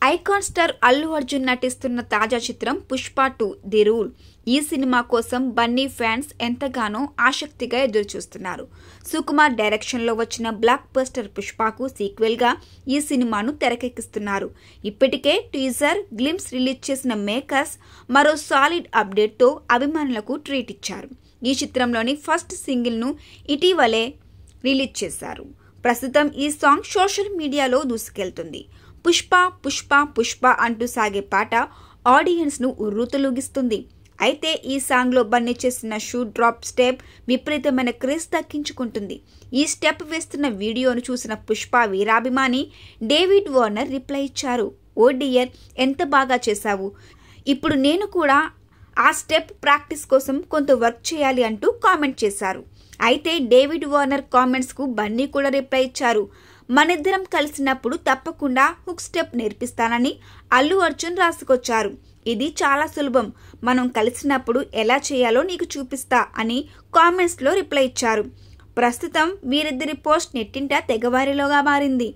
Icon star Allu Arjun నటిస్తున్న తాజా చిత్రం పుష్ప 2 ది రూల్. ఈ సినిమా కోసం బన్నీ ఫ్యాన్స్ ఎంతగానో ఆసక్తిగా ఎదురుచూస్తున్నారు. సుకుమార్ డైరెక్షన్ లో వచ్చిన బ్లాక్ బస్టర్ పుష్పకు సీక్వెల్ గా ఈ సినిమాను తెరకెక్కిస్తున్నారు. ఇప్పటికే టీజర్, గ్లింప్స్ రిలీజ్ చేసిన మేకర్స్ మరో సాలిడ్ అప్డేట్ తో అభిమానులకు ట్రీట్ ఇచ్చారు. ఈ చిత్రంలోని ఫస్ట్ సింగిల్ ను ఇటీవలే రిలీజ్ చేశారు. ప్రస్తుతం ఈ సాంగ్ సోషల్ మీడియాలో దూసుకెళ్తుంది. పుష్ప పుష్ప పుష్ప అంటూ సాగే పాట ఆడియన్స్ ను ఉర్రూతలూగిస్తుంది. అయితే ఈ సాంగ్ లో బన్నీ చేసిన షూ డ్రాప్ స్టెప్ విపరీతమైన క్రేజ్ దక్కించుకుంటుంది. ఈ స్టెప్ వేస్తున్న వీడియోను చూసిన పుష్ప వీరాభిమాని డేవిడ్ వార్నర్ రిప్లై ఇచ్చారు. ఓ డియర్, ఎంత బాగా చేశావు, ఇప్పుడు నేను కూడా ఆ స్టెప్ ప్రాక్టీస్ కోసం కొంత వర్క్ చేయాలి అంటూ కామెంట్ చేశారు. అయితే డేవిడ్ వార్నర్ కామెంట్స్ కు బన్నీ కూడా రిప్లై ఇచ్చారు. మనిద్దరం కలిసినప్పుడు తప్పకుండా హుక్ స్టెప్ నేర్పిస్తానని అల్లు అర్జున్ రాసుకొచ్చారు. ఇది చాలా సులభం, మనం కలిసినప్పుడు ఎలా చేయాలో నీకు చూపిస్తా అని కామెంట్స్ లో రిప్లై ఇచ్చారు. ప్రస్తుతం వీరిద్దరి పోస్ట్ నెట్టింట తెగవారిలోగా మారింది.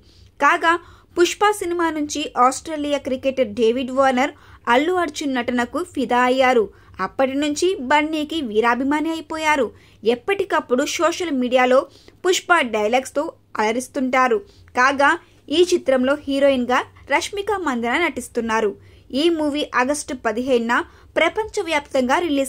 కాగా పుష్ప సినిమా నుంచి Australia cricketer David Warner Allu Arjun నటనకు ఫిదా అయ్యారు. అప్పటి నుంచి బన్నీకి వీరాభిమాని అయిపోయారు. ఎప్పటికప్పుడు సోషల్ మీడియాలో పుష్ప డైలాగ్స్ తో అలరిస్తుంటారు. కాగా ఈ చిత్రంలో హీరోయిన్ గా రష్మిక మందన నటిస్తున్నారు. ఈ మూవీ ఆగస్టు 15న ప్రపంచవ్యాప్తంగా రిలీజ్